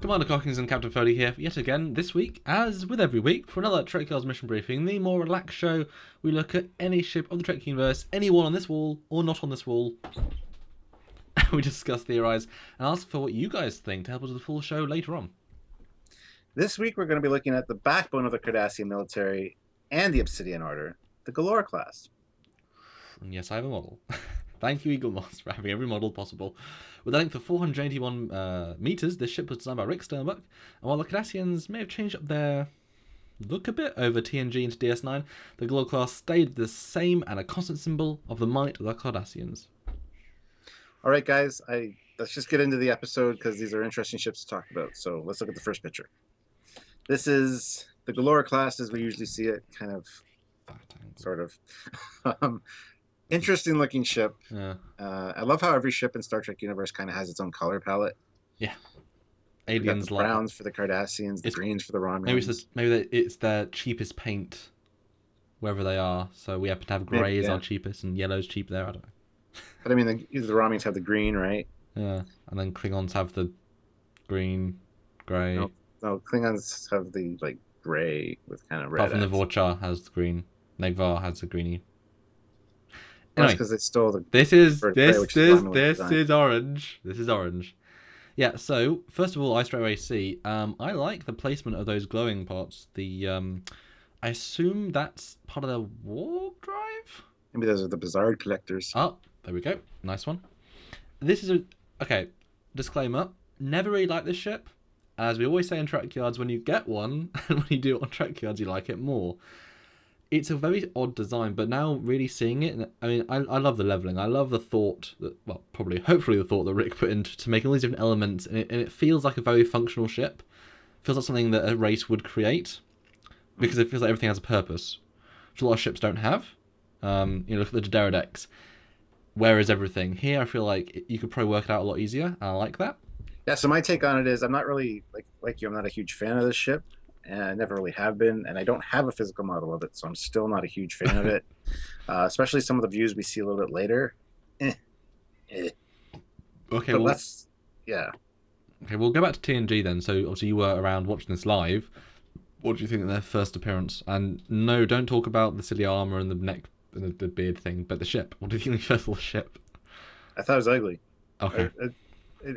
Commander Cockings and Captain Foley here yet again this week, as with every week, for another Trekyards mission briefing, the more relaxed show. We look at any ship of the Trek universe, anyone on this wall or not on this wall. We discuss, theorise, and ask for what you guys think to help us with the full show later on. This week we're going to be looking at the backbone of the Cardassian military and the Obsidian Order, the Galore class. And yes, I have a model. Thank you, Eagle Moss, for having every model possible. With a length of 481 metres, this ship was designed by Rick Sternbuck, and while the Cardassians may have changed up their look a bit over TNG into DS9, the Galore class stayed the same and a constant symbol of the might of the Cardassians. All right, guys, let's just get into the episode because these are interesting ships to talk about. So let's look at the first picture. This is the Galore class as we usually see it, kind of, sort of. Interesting looking ship. Yeah. I love how every ship in Star Trek universe kind of has its own color palette. Yeah. Aliens the browns for the Cardassians, the greens for the Romulans. Maybe it's their cheapest paint, wherever they are. So we happen to have grey as our cheapest, and yellow's cheap there. I don't know. But I mean, the Romulans have the green, right? Yeah, and then Klingons have the green, grey. No, Klingons have the grey with kind of red. Apart from the Vorcha has the green. Negvar has the greeny. Anyway, because they stole the. This is orange. This is orange. Yeah. So first of all, I straight away see. I like the placement of those glowing parts. The I assume that's part of their warp drive. Maybe those are the Bizarre collectors. Oh, there we go. Nice one. This is okay. Disclaimer: never really liked this ship. As we always say in Trekyards, when you get one and when you do it on Trekyards, you like it more. It's a very odd design, but now really seeing it, I mean, I love the leveling. I love the thought that, well, hopefully the thought that Rick put into to make all these different elements, and it feels like a very functional ship. It feels like something that a race would create, because it feels like everything has a purpose, which a lot of ships don't have. Look at the Jadera decks. Where is everything? Here, I feel like you could probably work it out a lot easier, and I like that. Yeah, so my take on it is I'm not really, like you, I'm not a huge fan of this ship. And I never really have been, and I don't have a physical model of it, so I'm still not a huge fan of it. Especially some of the views we see a little bit later. Okay, but let's, yeah. Okay, we'll go back to TNG then. So obviously you were around watching this live. What do you think of their first appearance? And no, don't talk about the silly armor and the neck and the beard thing, but the ship. What do you think of the first little ship? I thought it was ugly. Okay. And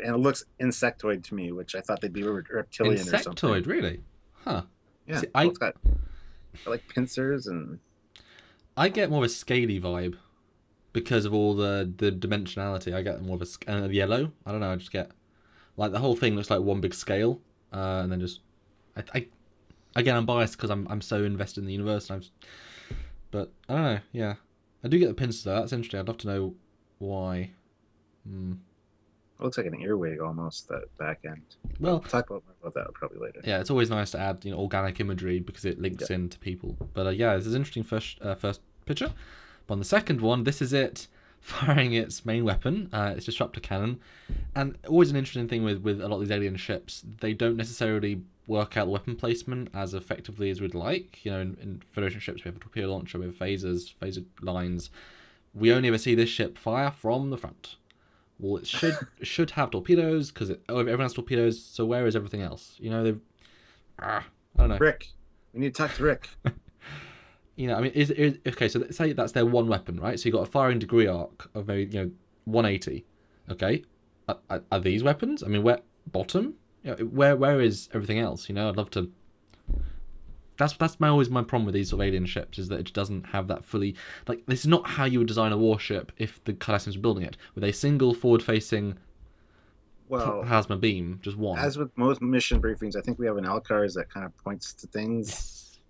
it looks insectoid to me, which I thought they'd be reptilian or something. Insectoid, really? Huh. Yeah, see, it's got like pincers, and I get more of a scaly vibe because of all the dimensionality. I get more of a yellow. I don't know. I just get like the whole thing looks like one big scale, and then just I again, I'm biased because I'm so invested in the universe. But I don't know. Yeah, I do get the pincers though. That's interesting. I'd love to know why. It looks like an earwig almost, that back end. Well, we'll talk about that probably later. Yeah, it's always nice to add organic imagery because it links into people. But yeah, this is an interesting first picture. But on the second one, this is it firing its main weapon, its disruptor cannon. And always an interesting thing with a lot of these alien ships, they don't necessarily work out the weapon placement as effectively as we'd like. In Federation ships, we have a torpedo launcher, we have phasers, phaser lines. We only ever see this ship fire from the front. Well, it should have torpedoes because everyone has torpedoes. So where is everything else? I don't know. Rick, we need to talk to Rick. I mean, is okay? So let's say that's their one weapon, right? So you got a firing degree arc of maybe 180. Okay, are these weapons? I mean, where bottom? Where is everything else? I'd love to. That's always my problem with these sort of alien ships is that it doesn't have that fully this is not how you would design a warship if the Cardassians were building it with a single forward-facing plasma beam, just one. As with most mission briefings, I think we have an Alcars that kind of points to things,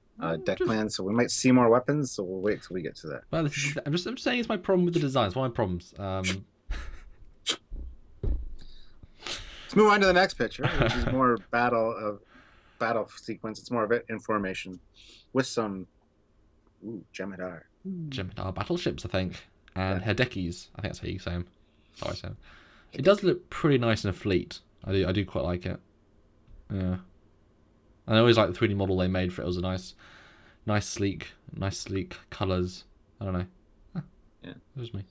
deck plans, so we might see more weapons. So we'll wait till we get to that. Well, I'm just saying it's my problem with the design. It's one of my problems. Let's move on to the next picture, which is more battle sequence. It's more of it information with some Jem'Hadar battleships, I think, and Herdekis. I think that's how you say them. Sorry, I say them. It does look pretty nice in a fleet. I do quite like it. Yeah, and I always like the 3D model they made for it. It was a nice sleek colours. I don't know. Yeah, it was me.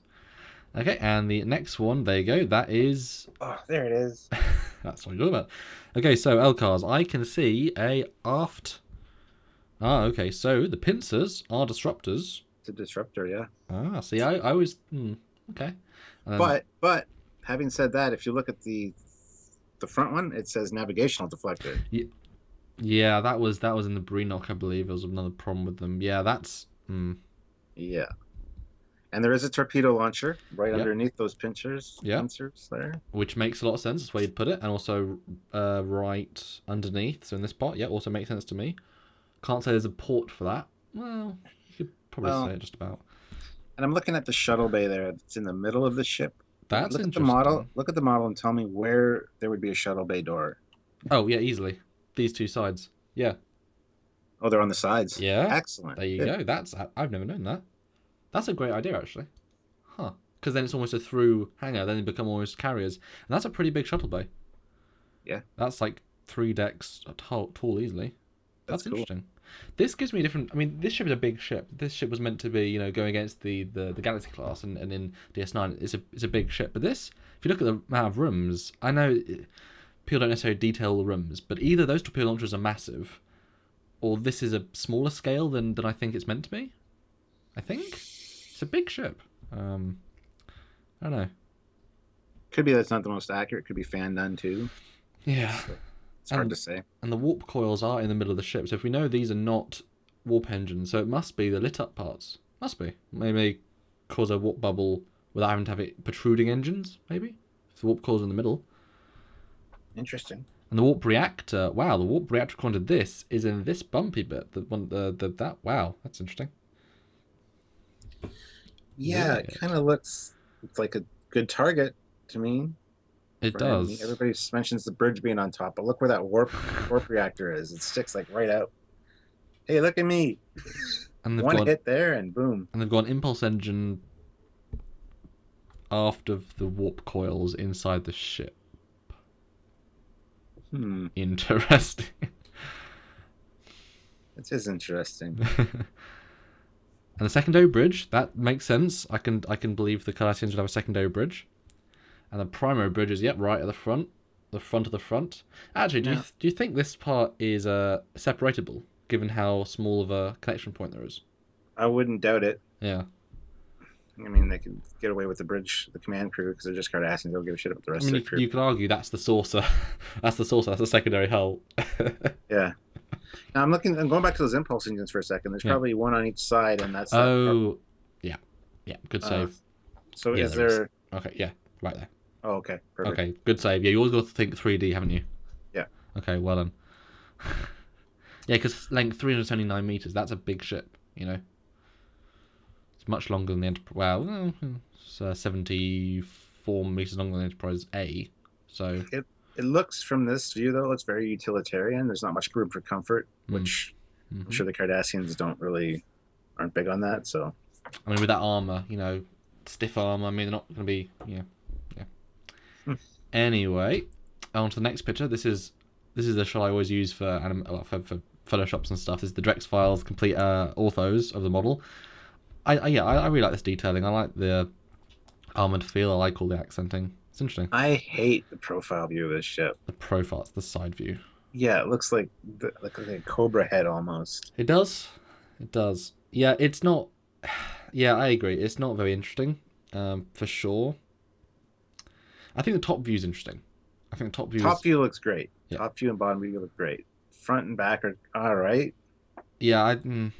Okay, and the next one, there you go. That is. Oh, there it is. That's what you're talking about. Okay, so LCARs. I can see a aft. Ah, okay. So the pincers are disruptors. It's a disruptor, yeah. Ah, see, I was okay. But having said that, if you look at the front one, it says navigational deflector. Yeah, that was in the Breenock, I believe. There was another problem with them. Yeah, that's Yeah. And there is a torpedo launcher right Yep. underneath those pincers Yep. there. which makes a lot of sense. That's where you'd put it, and also right underneath. So in this part, yeah, also makes sense to me. Can't say there's a port for that. Well, you could probably say it just about. And I'm looking at the shuttle bay there. It's in the middle of the ship. That's look interesting. at the model. Look at the model and tell me where there would be a shuttle bay door. Oh yeah, easily. These two sides. Yeah. Oh, they're on the sides. Yeah. Excellent. There you go. I've never known that. That's a great idea, actually. Huh. Because then it's almost a through hangar. Then they become almost carriers, and that's a pretty big shuttle bay. Yeah. That's like 3 decks tall easily. That's cool. interesting. This gives me a different. I mean, this ship is a big ship. This ship was meant to be, going against the Galaxy class, and in DS9, it's a big ship. But this, if you look at the amount of rooms, I know people don't necessarily detail the rooms, but either those torpedo launchers are massive, or this is a smaller scale than I think it's meant to be. I think it's a big ship. I don't know. Could be that's not the most accurate. Could be fan done too. Yeah. So it's hard to say. And the warp coils are in the middle of the ship, so if we know these are not warp engines, so it must be the lit up parts. Must be. Maybe cause a warp bubble without having to have it protruding engines, maybe? If the warp coil's in the middle. Interesting. And the warp reactor, wow, the warp reactor according to this is in this bumpy bit. Wow, that's interesting. Yeah, it kind of looks like a good target to me. It does. Everybody mentions the bridge being on top, but look where that warp reactor is. It sticks like right out. Hey, look at me. And One hit there and boom. And they've got an impulse engine aft of the warp coils inside the ship. Interesting. It is interesting. And the secondary bridge, that makes sense. I can believe the Cardassians would have a secondary bridge. And the primary bridge is right at the front of the front. Actually, do you think this part is separatable, given how small of a connection point there is? I wouldn't doubt it. Yeah. I mean, they can get away with the bridge, the command crew, because they're just Cardassians. They'll give a shit about the rest of the crew. You could argue that's the saucer. That's the secondary hull. Yeah. Now I'm going back to those impulse engines for a second. There's probably one on each side, and that's. Yeah. Good save. So is there? Okay, yeah, right there. Oh, okay. Perfect. Okay, good save. Yeah, you always got to think 3D, haven't you? Yeah. Okay, well done. Yeah, because length 379 meters. That's a big ship. It's much longer than the Enterprise. Well, it's 74 meters longer than the Enterprise A. So it looks, from this view though, it looks very utilitarian. There's not much room for comfort, which I'm sure the Cardassians aren't big on that. So I mean, with that armor, stiff armor. I mean, they're not going to be. Yeah. Anyway, on to the next picture. This is the shot I always use for photoshops and stuff. This is the Drex files, complete orthos of the model. I really like this detailing. I like the armored feel. I like all the accenting. It's interesting. I hate the profile view of this ship. The profile, it's the side view. Yeah, it looks like a cobra head almost. It does. Yeah, it's not. Yeah, I agree. It's not very interesting, for sure. I think the top view is interesting. I think the top view looks great. Yeah. Top view and bottom view look great. Front and back are all right. Yeah,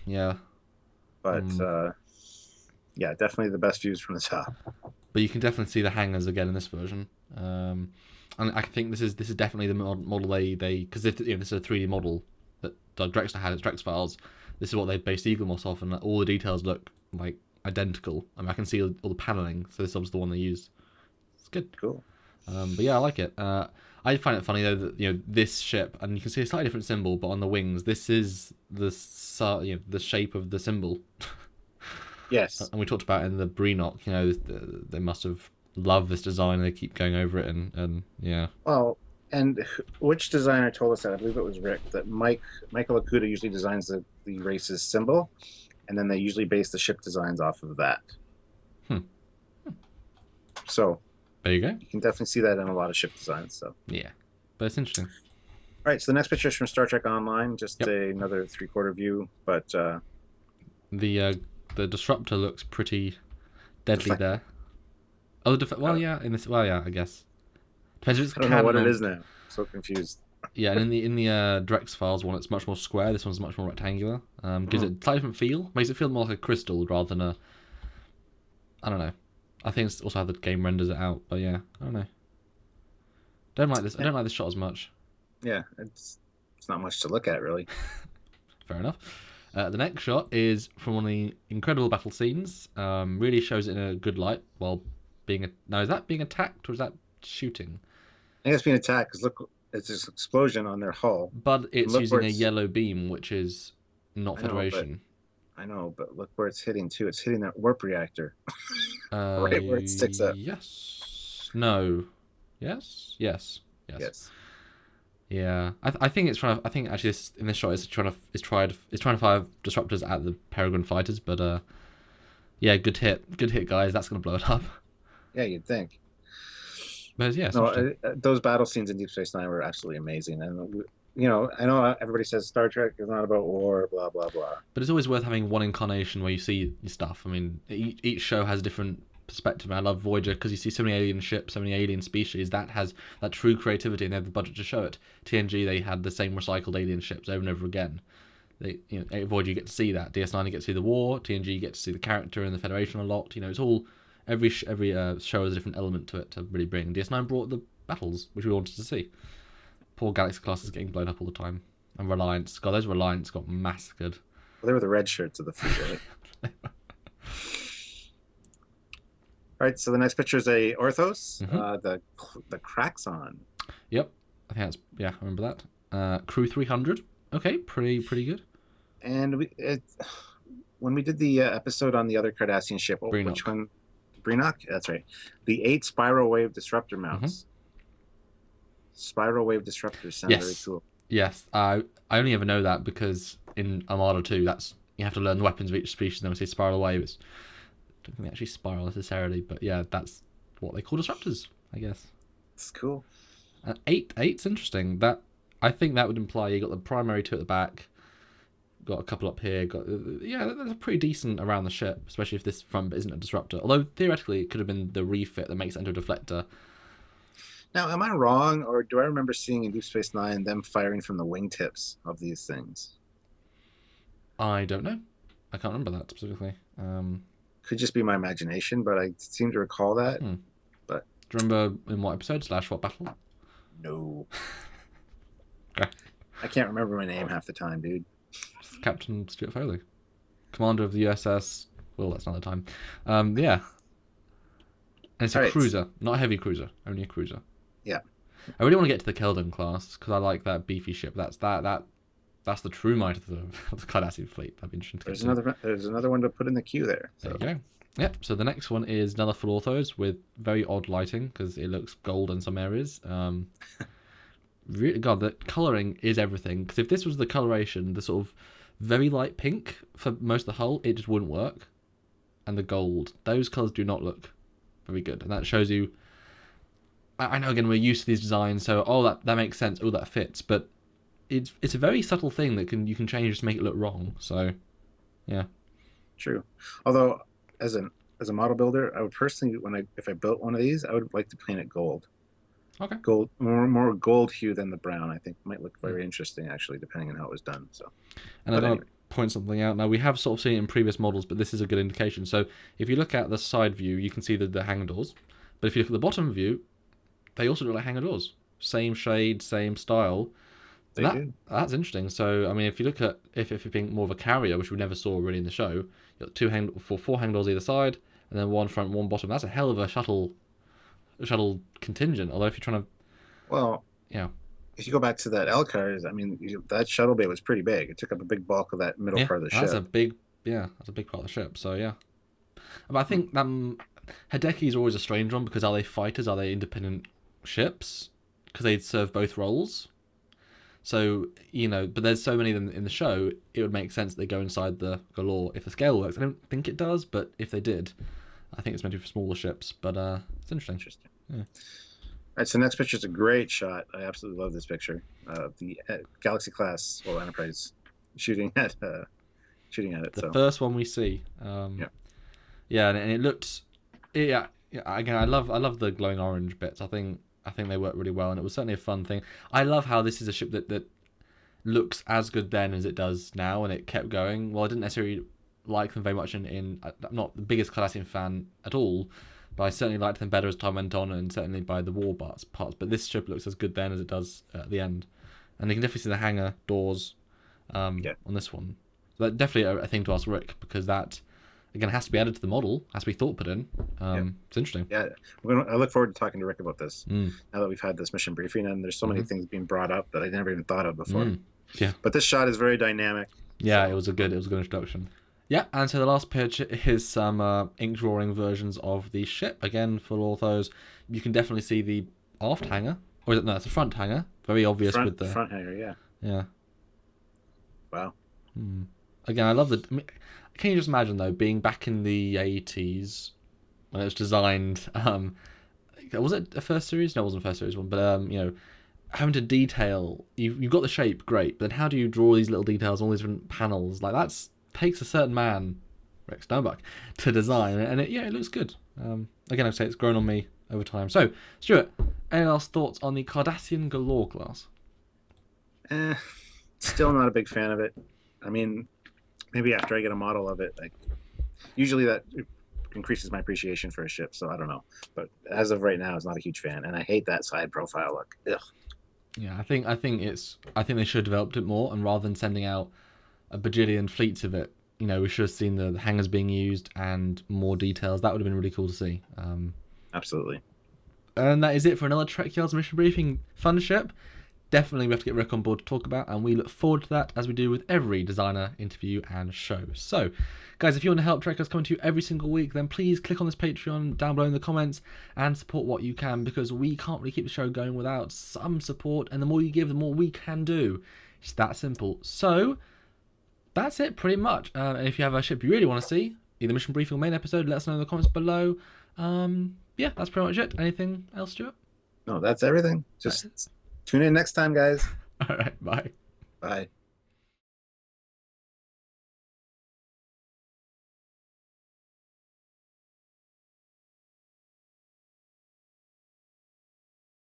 yeah. But yeah, definitely the best views from the top. But you can definitely see the hangars again in this version. And I think this is definitely the model they because this is a 3D model that Drexler had its Drex files. This is what they based Eagle Moss off, and all the details look like identical. I mean, I can see all the paneling, so this is the one they used. It's good. Cool. But yeah, I like it. I find it funny though that this ship, and you can see a slightly different symbol, but on the wings, this is the shape of the symbol. Yes. And we talked about in the Breenock, they must have loved this design, and they keep going over it, and yeah. Well, and which designer told us that? I believe it was Rick, that Michael Okuda usually designs the race's symbol, and then they usually base the ship designs off of that. So there you go. You can definitely see that in a lot of ship designs. So yeah, but it's interesting. All right, so the next picture is from Star Trek Online, just Yep. another three-quarter view, but The disruptor looks pretty deadly deflected. there. Oh, well, yeah, in this, well, yeah, I guess depends if it's I don't know what canon it or is now. I'm so confused. yeah. And in the Drex Files one, it's much more square. This one's much more rectangular. Gives it a slightly different feel. Makes it feel more like a crystal rather than a. I don't know. I think it's also how the game renders it out. But yeah, I don't know. Don't like this. I don't like this shot as much. Yeah, it's not much to look at, really. Fair enough. The next shot is from one of the incredible battle scenes. Really shows it in a good light while being now is that being attacked or is that shooting? I think it's being attacked because look, it's this explosion on their hull. But it's Look using where a it's- yellow beam, which is not I know, Federation. I know, but look where it's hitting too. It's hitting that warp reactor. Right where it sticks up. Yes. No. Yes. Yes. Yes. Yes. Yeah. I think it's trying. I think actually in this shot it's trying to fire disruptors at the Peregrine fighters, but yeah, good hit, guys. That's gonna blow it up. Yeah, you'd think. But yeah, No, those battle scenes in Deep Space Nine were absolutely amazing, and you know, I know everybody says Star Trek is not about war, blah blah blah. but it's always worth having one incarnation where you see your stuff. I mean, each show has a different perspective. And I love Voyager because you see so many alien ships, so many alien species. That has that true creativity, and they have the budget to show it. TNG, they had the same recycled alien ships over and over again. Voyager, you get to see that. DS9, you get to see the war. TNG, you get to see the character and the Federation a lot. You know, it's all every show has a different element to it to really bring. DS9 brought the battles, which we wanted to see. Poor Galaxy class is getting blown up all the time. And Reliance, God, those Reliance got massacred. Well, they were the red shirts of the fleet, right? All right, so the next picture is a Orthos, the Craxon. Yep, I think that's I remember that. Crew 300. Okay, pretty good. And when we did the episode on the other Cardassian ship, which one? Breenock? That's right. The 8 spiral wave disruptor mounts. Spiral wave disruptors sound very cool. Yes, I only ever know that because in Armada 2, that's you have to learn the weapons of each species. And then we say spiral waves. I don't think they actually spiral necessarily, but yeah, that's what they call disruptors, I guess. It's cool. 8's interesting. That I think that would imply you got the primary 2 at the back, got a couple up here. That's pretty decent around the ship, especially if this front bit isn't a disruptor. Although theoretically it could have been the refit that makes it into a deflector. Now, am I wrong, or do I remember seeing in Deep Space Nine them firing from the wingtips of these things? I don't know. I can't remember that specifically. Could just be my imagination, but I seem to recall that. But do you remember in what episode / what battle? No. Okay. I can't remember my name half the time, dude. Captain Stuart Foley, commander of the USS. Well, that's another time. Yeah. And it's a cruiser, not a heavy cruiser, only a cruiser. Yeah. I really want to get to the Keldon class because I like that beefy ship. That's the true might of the Cardassian fleet. That'd be interesting to There's another one to put in the queue there. So. There you go. Yep. So the next one is another full orthos with very odd lighting because it looks gold in some areas. Really, God, the colouring is everything. Because if this was the coloration, the sort of very light pink for most of the hull, it just wouldn't work. And the gold, those colours do not look very good, and that shows you. I know again we're used to these designs, so that makes sense. That fits, but it's a very subtle thing that you can change just to make it look wrong. So, yeah. True. Although, as a model builder, I would personally, if I built one of these, I would like to paint it gold. Okay. Gold, more gold hue than the brown. I think might look very interesting, actually, depending on how it was done. So. And I'd point something out. Now we have sort of seen it in previous models, but this is a good indication. So if you look at the side view, you can see the hangar doors. But if you look at the bottom view, they also look like hangar doors. Same shade, same style. That's interesting. So I mean, if you look at if you're being more of a carrier, which we never saw really in the show, you've got four hangar doors either side, and then one front, one bottom. That's a hell of a shuttle contingent. Although if you're trying to, if you go back to that L-cars, I mean, that shuttle bay was pretty big. It took up a big bulk of that middle part of the ship. That's a big part of the ship. So yeah, but I think Hideki is always a strange one because are they fighters? Are they independent ships? Because they serve both roles. So but there's so many of them in the show. It would make sense they go inside the Galore if the scale works. I don't think it does, but if they did, I think it's meant to be for smaller ships. But it's interesting. Yeah. right, so next picture is a great shot. I absolutely love this picture. The Galaxy class or Enterprise shooting at it. The So first one we see. yeah, Yeah, and it looked. Yeah, yeah. Again, I love the glowing orange bits. I think they work really well, and it was certainly a fun thing. I love how this is a ship that looks as good then as it does now, and it kept going. Well, I didn't necessarily like them very much I'm not the biggest Cardassian fan at all, but I certainly liked them better as time went on, and certainly by the war parts. But this ship looks as good then as it does at the end, and you can definitely see the hangar doors on this one. So that definitely a thing to ask Rick, because that again has to be added to the model, has to be thought put in. It's interesting. yeah. I look forward to talking to Rick about this Mm. now that we've had this mission briefing, and there's so many things being brought up that I never even thought of before. Yeah. But this shot is very dynamic. Yeah, it was a good introduction. Yeah, and so the last picture is some ink drawing versions of the ship. Again, for all those, you can definitely see the aft hangar, or is it, no, it's the front hangar. Very obvious with the front hangar. Yeah. Yeah. Wow. Again, I love the. I mean, can you just imagine though, being back in the 80s when it was designed? Was it a first series? No, it wasn't a first series one, but having to detail. You've got the shape, great, but then how do you draw these little details, all these different panels? Like takes a certain man, Rick Sternbach, to design, and it looks good. Again, I'd say it's grown on me over time. So, Stuart, any last thoughts on the Cardassian Galore class? Still not a big fan of it. I mean, maybe after I get a model of it, like usually that increases my appreciation for a ship. So I don't know, but as of right now, I was not a huge fan, and I hate that side profile look. Ugh. Yeah, I think they should have developed it more, and rather than sending out a bajillion fleets of it, we should have seen the hangars being used and more details. That would have been really cool to see. Absolutely. And that is it for another Trekyards mission briefing. Fun ship. Definitely we have to get Rick on board to talk about, and we look forward to that, as we do with every designer interview and show. So, guys, if you want to help Trekyards coming to you every single week, then please click on this Patreon down below in the comments and support what you can, because we can't really keep the show going without some support, and the more you give, the more we can do. It's that simple. So, that's it pretty much. And if you have a ship you really want to see, either mission briefing or main episode, let us know in the comments below. Yeah, that's pretty much it. Anything else, Stuart? No, that's everything. Just tune in next time, guys. All right, bye. Bye.